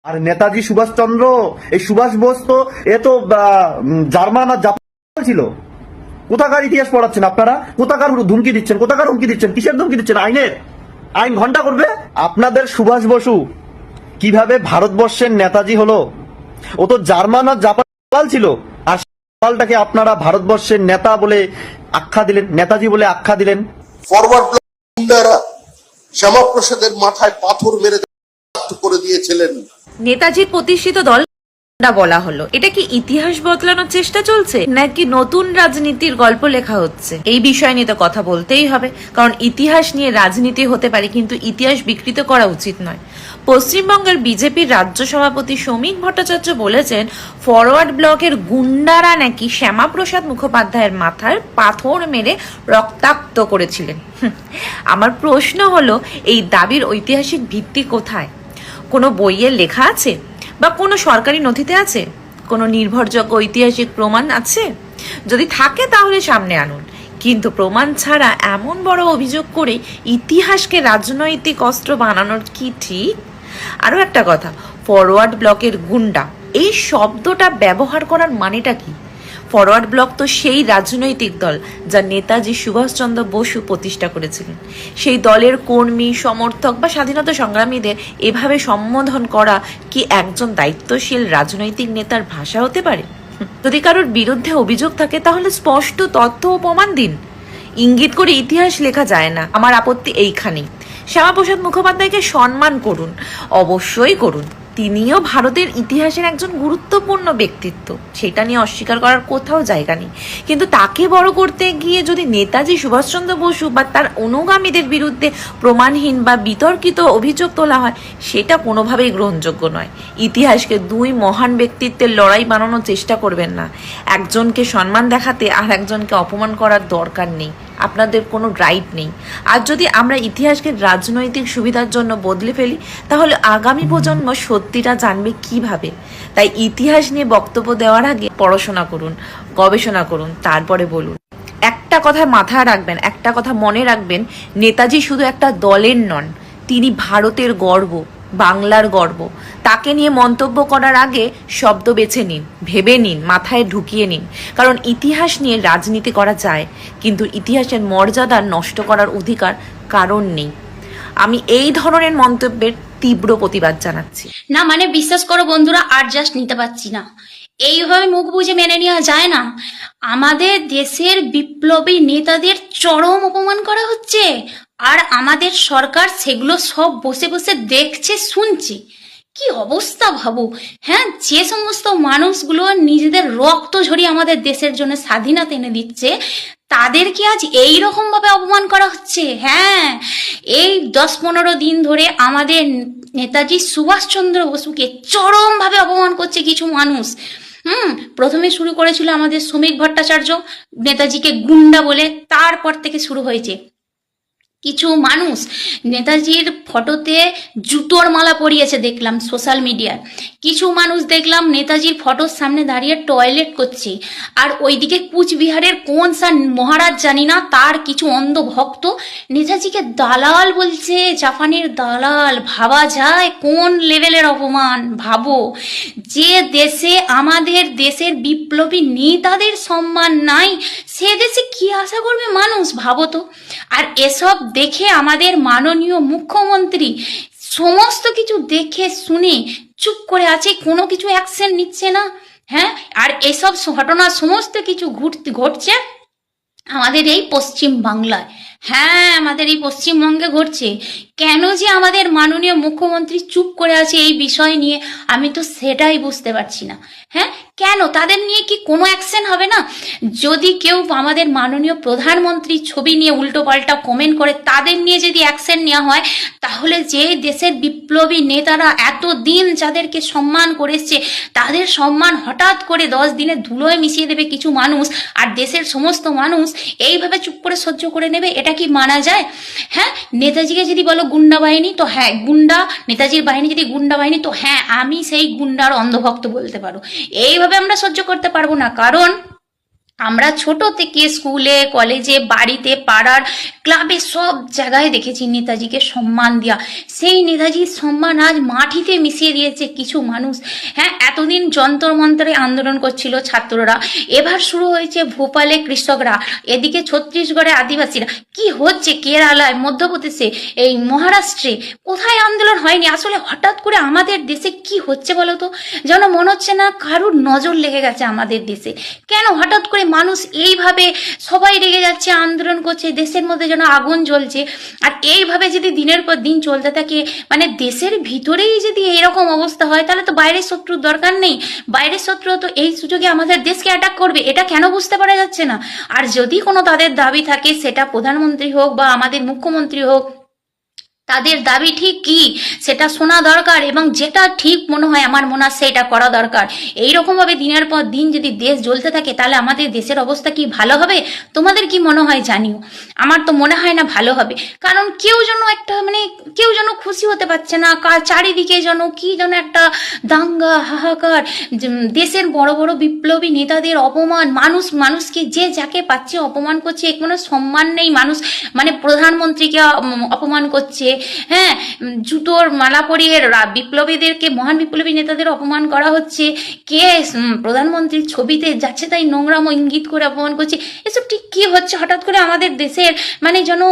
আর নেতাজি সুভাষচন্দ্র, এই সুভাষ বোস তো এ তো জার্মান আর জাপান ছিল। কোথাকার ইতিহাস পড়াচ্ছেন আপনারা? কোথাকার ধুমকি দিচ্ছেন? কোথাকার হুমকি দিচ্ছেন? কিসের ধুমকি দিচ্ছেন? আইন ঘন্টা করবে আপনাদের। সুভাষ বসু কিভাবে ভারতবর্ষের নেতাজি হলো? ও তো জার্মান আর জাপান ছিল, আর পাল্টাকে আপনারা ভারতবর্ষের নেতা বলে আখ্যা দিলেন, নেতাজি বলে আখ্যা দিলেন। ফরওয়ার্ড ব্লক শ্যামাপ্রসাদের মাথায় পাথর মেরে করে দিয়েছিলেন। নেতাজির প্রতিষ্ঠিত দল বলা হলো, এটা কি ইতিহাস বদলানোর চেষ্টা চলছে নাকি নতুন রাজনীতির গল্প লেখা হচ্ছে? এই বিষয় নিয়ে তো কথা বলতেই হবে, কারণ ইতিহাস নিয়ে রাজনীতি হতে পারে কিন্তু ইতিহাস বিকৃত করা উচিত নয়। পশ্চিমবঙ্গের বিজেপির রাজ্য সভাপতি শ্রমিক ভট্টাচার্য বলেছেন, ফরওয়ার্ড ব্লকের গুন্ডারা নাকি শ্যামাপ্রসাদ মুখোপাধ্যায়ের মাথায় পাথর মেরে রক্তাক্ত করেছিলেন। আমার প্রশ্ন হলো, এই দাবির ঐতিহাসিক ভিত্তি কোথায়? কোনো বইয়ে লেখা আছে বা কোনো সরকারি নথিতে আছে? কোনো নির্ভরযোগ্য ঐতিহাসিক প্রমাণ আছে? যদি থাকে তাহলে সামনে আনুন, কিন্তু প্রমাণ ছাড়া এমন বড় অভিযোগ করে ইতিহাসকে রাজনৈতিক অস্ত্র বানানোর কি ঠিক? আরও একটা কথা, ফরওয়ার্ড ব্লকের গুন্ডা, এই শব্দটা ব্যবহার করার মানেটা কি? ফরওয়ার্ড ব্লক তো সেই রাজনৈতিক দল যা নেতাজি সুভাষচন্দ্র বসু প্রতিষ্ঠা করেছিলেন। সেই দলের কর্মী, সমর্থক বা স্বাধীনতা সংগ্রামীদের এভাবে সম্বোধন করা কি একজন দায়িত্বশীল রাজনৈতিক নেতার ভাষা হতে পারে? যদি কারোর বিরুদ্ধে অভিযোগ থাকে তাহলে স্পষ্ট তথ্য ও প্রমাণ দিন। ইঙ্গিত করে ইতিহাস লেখা যায় না। আমার আপত্তি এইখানেই। শ্যামাপ্রসাদ মুখোপাধ্যায়কে সম্মান করুন, অবশ্যই করুন। তিনিও ভারতের ইতিহাসের একজন গুরুত্বপূর্ণ ব্যক্তিত্ব, সেটা নিয়ে অস্বীকার করার কোথাও জায়গা নেই। কিন্তু তাকে বড় করতে গিয়ে যদি নেতাজি সুভাষচন্দ্র বসু বা তার অনুগামীদের বিরুদ্ধে প্রমাণহীন বা বিতর্কিত অভিযোগ তোলা হয়, সেটা কোনোভাবেই গ্রহণযোগ্য নয়। ইতিহাসকে দুই মহান ব্যক্তিত্বের লড়াই বানানোর চেষ্টা করবেন না। একজনকে সম্মান দেখাতে আর একজনকে অপমান করার দরকার নেই। আপনাদের কোনো রাইট নেই। আর যদি আমরা ইতিহাসকে রাজনৈতিক সুবিধার জন্য বদলে ফেলি, তাহলে আগামী প্রজন্ম সত্যিটা জানবে কিভাবে? তাই ইতিহাস নিয়ে বক্তব্য দেওয়ার আগে পড়াশোনা করুন, গবেষণা করুন, তারপরে বলুন। একটা কথা মাথায় রাখবেন, একটা কথা মনে রাখবেন, নেতাজি শুধু একটা দলের নন, তিনি ভারতের গর্ব, বাংলার গর্ব। তাকে নিয়ে মন্তব্য করার আগে শব্দ বেছে নিন, ভেবে নিন, মাথায় ঢুকিয়ে নিন। কারণ ইতিহাস নিয়ে রাজনীতি করা যায়, কিন্তু ইতিহাসের মর্যাদা নষ্ট করার অধিকার কারণ নেই। আমি এই ধরনের মন্তব্যের তীব্র প্রতিবাদ জানাচ্ছি। না মানে বিশ্বাস করো বন্ধুরা, আর জাস্ট নিতে পারছি না। এইভাবে মুখ বুঝে মেনে নেওয়া যায় না। আমাদের দেশের বিপ্লবী নেতাদের চরম অপমান করা হচ্ছে, আর আমাদের সরকার সেগুলো সব বসে বসে দেখছে, শুনছে। কি অবস্থা ভাবো। হ্যাঁ, যে সমস্ত মানুষগুলো নিজেদের রক্ত ঝরিয়ে আমাদের দেশের জন্য স্বাধীনতা এনে দিচ্ছে, তাদেরকে আজ এই রকম ভাবে অপমান করা হচ্ছে। হ্যাঁ, এই 10-15 দিন ধরে আমাদের নেতাজি সুভাষচন্দ্র বসুকে চরম ভাবে অপমান করছে কিছু মানুষ। প্রথমে শুরু করেছিল আমাদের শ্রমিক ভট্টাচার্য, নেতাজিকে গুন্ডা বলে। তারপর থেকে শুরু হয়েছে কিছু মানুষ নেতাজির ফটোতে জুতোর মালা পরিয়েছে, দেখলাম সোশ্যাল মিডিয়ায়। কিছু মানুষ দেখলাম নেতাজির ফটোর সামনে দাঁড়িয়ে টয়লেট করছে। আর ওইদিকে কুচবিহারের কোন সা মহারাজ জানি না, তার কিছু অন্ধ ভক্ত নেতাজিকে দালাল বলছে, জাপানের দালাল। ভাবা যায় কোন লেভেলের অপমান। ভাবো, যে দেশে আমাদের দেশের বিপ্লবী নেতাদের সম্মান নাই, সে দেশে কি আশা করবে মানুষ? ভাবো তো। আর এসব দেখে আমাদের মাননীয় মুখ্যমন্ত্রী সমস্ত কিছু দেখে শুনে চুপ করে আছে, কোনো কিছু অ্যাকশন নিচ্ছে না। হ্যাঁ, আর এসব ঘটনা সমস্ত কিছু ঘটছে আমাদের এই পশ্চিম বাংলায়। হ্যাঁ, আমাদের এই পশ্চিমবঙ্গে ঘটছে। কেন যে আমাদের মাননীয় মুখ্যমন্ত্রী চুপ করে আছে এই বিষয় নিয়ে, আমি তো সেটাই বুঝতে পারছি না। হ্যাঁ, কেন তাদের নিয়ে কি কোনো অ্যাকশন হবে না? যদি কেউ আমাদের মাননীয় প্রধানমন্ত্রী ছবি নিয়ে উল্টো পাল্টা কমেন্ট করে, তাদের নিয়ে যদি অ্যাকশন নেওয়া হয়, তাহলে যে দেশের বিপ্লবী নেতারা এতদিন যাদেরকে সম্মান করেছে, তাদের সম্মান হঠাৎ করে 10 দিনে ধুলোয় মিশিয়ে দেবে কিছু মানুষ, আর দেশের সমস্ত মানুষ এইভাবে চুপ করে সহ্য করে নেবে? এটা কি মানা যায়? হ্যাঁ, নেতাজিকে যদি বলো গুন্ডা বাহিনী, তো হ্যাঁ গুন্ডা, নেতাজির বাহিনী যদি গুন্ডা বাহিনী, তো হ্যাঁ আমি সেই গুন্ডার অন্ধভক্ত বলতে পারো। এইভাবে আমরা সহ্য করতে পারবো না, কারণ আমরা ছোট থেকে স্কুলে কলেজে বাড়িতে পাড়ার ক্লাবে সব জায়গায় দেখেছি নেতাজিকে সম্মান দেওয়া। সেই নেতাজির সম্মান আজ মাটিতে মিশিয়ে দিয়েছে কিছু মানুষ। হ্যাঁ, এতদিন যন্তর মন্ত্রে আন্দোলন করছিল ছাত্ররা, এবার শুরু হয়েছে ভোপালে কৃষকরা, এদিকে ছত্তিশগড়ে আদিবাসীরা। কি হচ্ছে কেরালায়, মধ্যপ্রদেশে, এই মহারাষ্ট্রে, কোথায় আন্দোলন হয়নি? আসলে হঠাৎ করে আমাদের দেশে কি হচ্ছে বলো তো? যেন মনে হচ্ছে না কারুর নজর লেগে গেছে আমাদের দেশে। কেন হঠাৎ করে মানুষ এইভাবে সবাই রেগে যাচ্ছে, আন্দোলন করছে, দেশের মধ্যে যেন আগুন জ্বলছে। আর এইভাবে যদি দিনের পর দিন চলতে থাকে, মানে দেশের ভিতরেই যদি এইরকম অবস্থা হয়, তাহলে তো বাইরের শত্রুর দরকার নেই। বাইরের শত্রু তো এই সুযোগে আমাদের দেশকে অ্যাটাক করবে, এটা কেন বুঝতে পারা যাচ্ছে না? আর যদি কোনো তাদের দাবি থাকে, সেটা প্রধানমন্ত্রী হোক বা আমাদের মুখ্যমন্ত্রী হোক, তাদের দাবি ঠিক কি সেটা শোনা দরকার, এবং যেটা ঠিক মনে হয় আমার মনে হয় সেটা করা দরকার। এইরকম ভাবে দিনের পর দিন যদি দেশ জ্বলতে থাকে, তাহলে আমাদের দেশের অবস্থা কি ভালো হবে? তোমাদের কি মনে হয় জানিও। আমার তো মনে হয় না ভালো হবে, কারণ কেউ যেন একটা কেউ যেন খুশি হতে পারছে না। চারিদিকে যেন কি যেন একটা দাঙ্গা হাহাকার, দেশের বড় বড় বিপ্লবী নেতাদের অপমান, মানুষকে যে যাকে পাচ্ছে অপমান করছে, কোনো সম্মান নেই। মানুষ প্রধানমন্ত্রীকে অপমান করছে, হ্যাঁ, জুতোর মালা পরিয়ে বিপ্লবীদেরকে, মহান বিপ্লবী নেতাদের অপমান করা হচ্ছে। কে প্রধানমন্ত্রীর ছবিতে যাচ্ছে তাই নোংরাম ইঙ্গিত করে অপমান করছে। এসব ঠিক কি হচ্ছে হঠাৎ করে আমাদের দেশের? যেন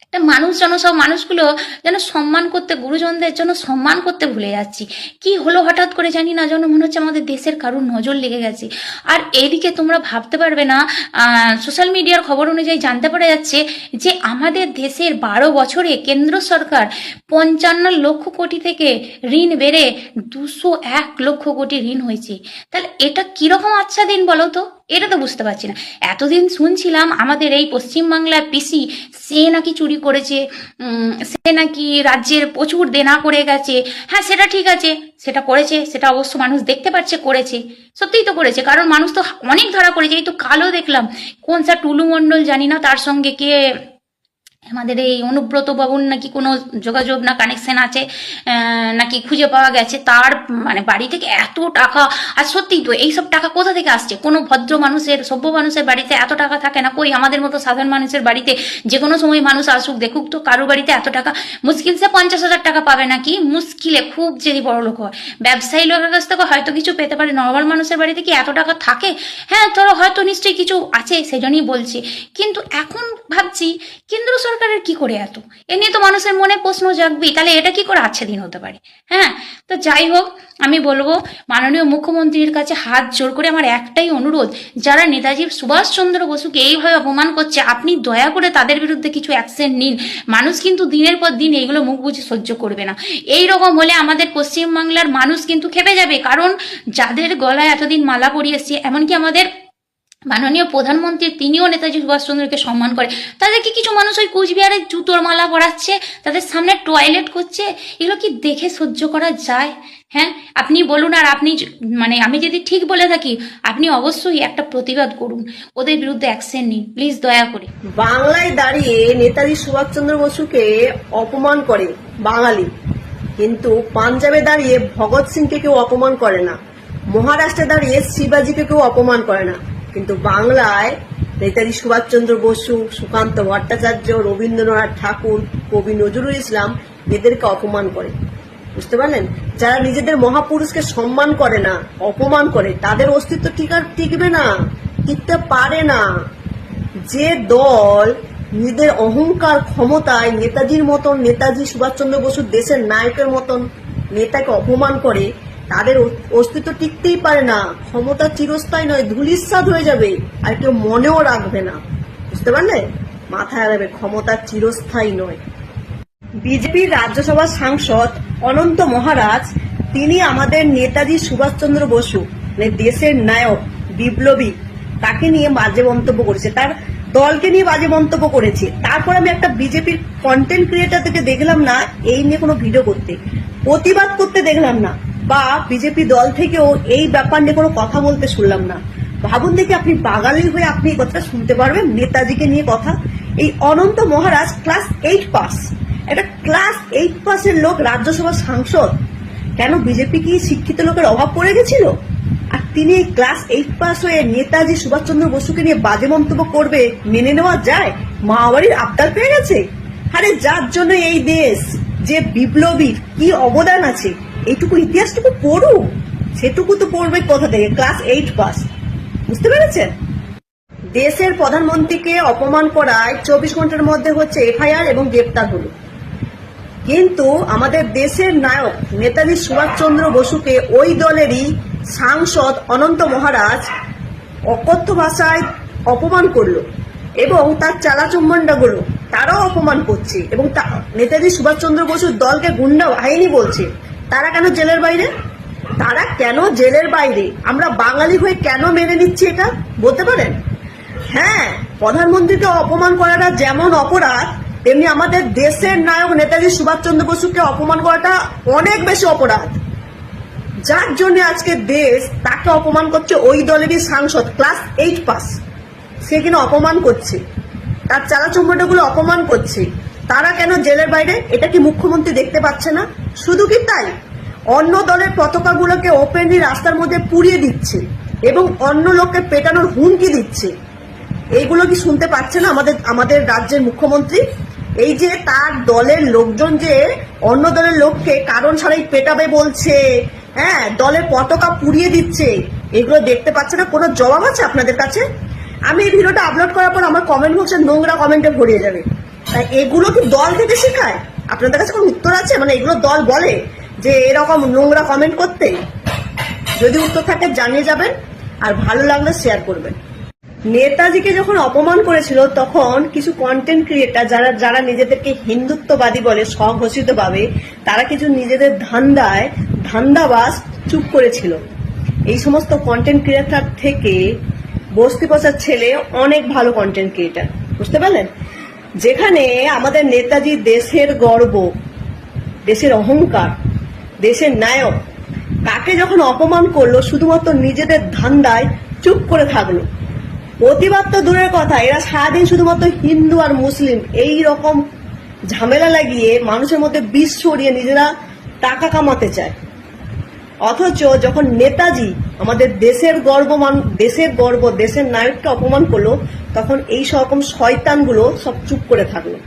একটা মানুষ যেন, সব মানুষগুলো যেন সম্মান করতে, গুরুজনদের জন্য সম্মান করতে ভুলে যাচ্ছি। কি হলো হঠাৎ করে জানি না, যেন মনে হচ্ছে আমাদের দেশের কারুর নজর লেগে গেছে। আর এইদিকে তোমরা ভাবতে পারবে না, সোশ্যাল মিডিয়ার খবর অনুযায়ী জানতে পারা যাচ্ছে যে আমাদের দেশের 12 বছরে কেন্দ্র সরকার 55 লক্ষ কোটি থেকে ঋণ বেড়ে 201 লক্ষ কোটি ঋণ হয়েছে। তাহলে এটা কিরকম আচ্ছা দিন বলো তো? এটা তো বুঝতে পারছি না। এতদিন শুনছিলাম আমাদের এই পশ্চিমবাংলার পিসি, সে নাকি চুরি করেছে, সে নাকি রাজ্যের প্রচুর দেনা করে গেছে। হ্যাঁ, সেটা ঠিক আছে, সেটা করেছে, সেটা অবশ্য মানুষ দেখতে পাচ্ছে করেছে, সত্যিই তো করেছে, কারণ মানুষ তো অনেক ধরা করেছে। এই তো কালো দেখলাম কোন স্যার টুলু মণ্ডল জানি না, তার সঙ্গে কে আমাদের এই অনুব্রত বাবুর নাকি কোনো যোগাযোগ না কানেকশন আছে, নাকি খুঁজে পাওয়া গেছে তার বাড়ি থেকে এত টাকা। আর সত্যিই তো এইসব টাকা কোথা থেকে আসছে? কোনো ভদ্র মানুষের, সভ্য মানুষের বাড়িতে এত টাকা থাকে না। কই আমাদের মতো সাধারণ মানুষের বাড়িতে যে কোনো সময় মানুষ আসুক দেখুক তো, কারো বাড়িতে এত টাকা মুশকিল সে 50,000 টাকা পাবে নাকি? মুশকিলে, খুব যদি বড় লোক হয়। ব্যবসায়ী লোকের কাছ থেকে হয়তো কিছু পেতে পারে, নর্মাল মানুষের বাড়িতে কি এত টাকা থাকে? হ্যাঁ, তোরা হয়তো নিশ্চয়ই কিছু আছে, সেজন্যই বলছি। কিন্তু এখন ভাবছি কেন্দ্র সরকারের কি করে এত, এ নিয়ে তো মানুষের মনে প্রশ্ন জাগবেই। তাহলে এটা কি করে আচ্ছা দিন হতে পারে? হ্যাঁ, তো যাই হোক, আমি বলবো মাননীয় মুখ্যমন্ত্রীর কাছে হাত জোর করে আমার একটাই অনুরোধ, যারা নেতাজি সুভাষচন্দ্র বসুকে এইভাবে অপমান করছে, আপনি দয়া করে তাদের বিরুদ্ধে কিছু অ্যাকশন নিন। মানুষ কিন্তু দিনের পর দিন এইগুলো মুখ বুঝে সহ্য করবে না। এই রকম হলে আমাদের পশ্চিমবাংলার মানুষ কিন্তু খেপে যাবে, কারণ যাদের গলায় এতদিন মালা পরিয়েছে, এমনকি আমাদের মাননীয় প্রধানমন্ত্রী, তিনিও নেতাজি সুভাষচন্দ্রকে সম্মান করে। তাদেরকে কিছু মানুষ ওই কুচবিহারে জুতোর মালা পরাচ্ছে, তাদের সামনে টয়লেট করছে। এগুলো কি দেখে সহ্য করা যায়? হ্যাঁ, আপনি বলুন। আর আপনি আমি যদি ঠিক বলে থাকি, আপনি অবশ্যই একটা প্রতিবাদ করুন, ওদের বিরুদ্ধে অ্যাকশন নিন প্লিজ, দয়া করে। বাংলায় দাঁড়িয়ে নেতাজি সুভাষচন্দ্র বসুকে অপমান করে বাঙালি, কিন্তু পাঞ্জাবে দাঁড়িয়ে ভগৎ সিংকে কেউ অপমান করে না, মহারাষ্ট্রে দাঁড়িয়ে শিবাজিকে কেউ অপমান করে না। কিন্তু বাংলায় নেতাজি সুভাষচন্দ্র বসু, সুকান্ত ভট্টাচার্য, রবীন্দ্রনাথ ঠাকুর, কবি নজরুল ইসলাম এদেরকে অপমান করে। বুঝতে পারলেন? যারা নিজেদের মহাপুরুষকে সম্মান করে না, অপমান করে, তাদের অস্তিত্ব টিকবে না, টিকতে পারে না। যে দল নিজেদের অহংকার ক্ষমতায় নেতাজির মতন, নেতাজি সুভাষচন্দ্র বসু দেশের নায়কের মতন নেতাকে অপমান করে, তাদের অস্তিত্ব টিকতেই পারে না। ক্ষমতা চিরস্থায়ী নয়, ধূলিসাৎ হয়ে যাবে, আর কেউ মনেও রাখবে না। বুঝতে পারলে? মাথায় রাখবে, ক্ষমতা চিরস্থায়ী নয়। বিজেপির রাজ্যসভার সাংসদ অনন্ত মহারাজ, তিনি আমাদের নেতাজি সুভাষচন্দ্র বসু, দেশের নায়ক, বিপ্লবী, তাকে নিয়ে বাজে মন্তব্য করেছে, তার দলকে নিয়ে বাজে মন্তব্য করেছে। তারপর আমি একটা বিজেপির কন্টেন্ট ক্রিয়েটার থেকে দেখলাম না এই নিয়ে কোনো ভিডিও করতে, প্রতিবাদ করতে দেখলাম না, বা বিজেপি দল থেকেও এই ব্যাপার নিয়ে কোনো কথা বলতে শুনলাম না। ভাবুন দেখি, আপনি বাঙালি হয়ে আপনি এই কথাটা শুনতে পারবেন? নেতাজিকে নিয়ে কথা। এই অনন্ত মহারাজ ক্লাস 8 পাস, একটা ক্লাস 8 পাসের লোক রাজ্যসভার সাংসদ। কেন বিজেপি কি শিক্ষিত লোকের অভাব পড়ে গেছিল? আর তিনি ক্লাস 8 পাস হয়ে নেতাজি সুভাষচন্দ্র বসুকে নিয়ে বাজে মন্তব্য করবে মেনে নেওয়া যায়? মাওবাড়ির আবদার পেয়ে গেছে? আরে যার জন্য এই দেশ, যে বিপ্লবীর কি অবদান আছে, এইটুকু ইতিহাসটুকু পড়ুক। সেটুকু তো পড়বে কোথা থেকে? Class 8 pass. বুঝতে পেরেছেন? দেশের প্রধানমন্ত্রীকে অপমান করায় 24 ঘন্টার মধ্যে হচ্ছে এফআইআর এবং গ্রেপ্তার হলো। কিন্তু আমাদের দেশের নায়ক নেতাজি সুভাষচন্দ্র বসুকে ওই দলেরই সাংসদ অনন্ত মহারাজ অকথ্য ভাষায় অপমান করলো এবং তার চালাচুম্বনগুলো তারাও অপমান করছে এবং নেতাজি সুভাষচন্দ্র বসুর দলকে গুন্ডা বাহিনী বলছে। তারা কেন জেলের বাইরে? তারা কেন জেলের বাইরে? আমরা বাঙালি হয়ে কেন মেনে নিচ্ছি এটা বলতে পারেন? হ্যাঁ, প্রধানমন্ত্রীকে অপমান করাটা যেমন অপরাধ, তেমনি আমাদের দেশের নায়ক নেতাজি সুভাষচন্দ্র বসুকে অপমান করাটা অনেক বেশি অপরাধ। যার জন্য আজকে দেশ তাকে অপমান করছে, ওই দলেরই সাংসদ ক্লাস 8 পাস, সে কিনা অপমান করছে, তার চালাচুম্বনগুলো অপমান করছে। তারা কেন জেলের বাইরে? এটা কি মুখ্যমন্ত্রী দেখতে পাচ্ছে না? শুধু কি তাই, অন্য দলের পতাকাগুলোকে ওপেনলি রাস্তার মধ্যে পুড়িয়ে দিচ্ছে এবং অন্য লোককে পেটানোর হুমকি দিচ্ছে। এইগুলো কি শুনতে পাচ্ছে না আমাদের রাজ্যের মুখ্যমন্ত্রী? এই যে তার দলের লোকজন যে অন্য দলের লোককে কারণ ছাড়াই পেটাবে বলছে, হ্যাঁ, দলের পতাকা পুড়িয়ে দিচ্ছে, এগুলো দেখতে পাচ্ছে না? কোনো জবাব আছে আপনাদের কাছে? আমি এই ভিডিওটা আপলোড করার পর আমার কমেন্ট বক্সে নোংরা কমেন্টে ভরিয়ে যাবে। তাই এগুলো কি দল থেকে শেখায়? আপনাদের কাছে কোনো উত্তর আছে? মানে এগুলো দল বলে যে এরকম নোংরা কমেন্ট করতে? যদি উত্তর থাকে জানিয়ে যাবেন, আর ভালো লাগলে শেয়ার করবেন। নেতাজিকে যখন অপমান করেছিল তখন কিছু কন্টেন্ট ক্রিয়েটার যারা নিজেদেরকে হিন্দুত্ববাদী বলে স্বঘোষিতভাবে, তারা কিছু নিজেদের ধান্দাবাজ চুপ করেছিল। এই সমস্ত কন্টেন্ট ক্রিয়েটার থেকে বস্তি পচার ছেলে অনেক ভালো কন্টেন্ট ক্রিয়েটার, বুঝতে পারলেন? যেখানে আমাদের নেতাজি দেশের গর্ব, দেশের অহংকার, দেশের নায়ক, তাকে যখন অপমান করলো শুধুমাত্র নিজেদের ধান্দায় চুপ করে থাকলো। প্রতিবাদ তো দূরের কথা, এরা সারাদিন শুধুমাত্র হিন্দু আর মুসলিম এই রকম ঝামেলা লাগিয়ে মানুষের মধ্যে বিষ ছড়িয়ে নিজেরা টাকা কামাতে চায়। অথচ যখন নেতাজি আমাদের দেশের গর্ব, দেশের নায়ককে অপমান করলো, তখন এই রকম শয়তানগুলো সব চুপ করে থাকলো।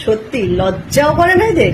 সত্যি লজ্জাও করে না এদের?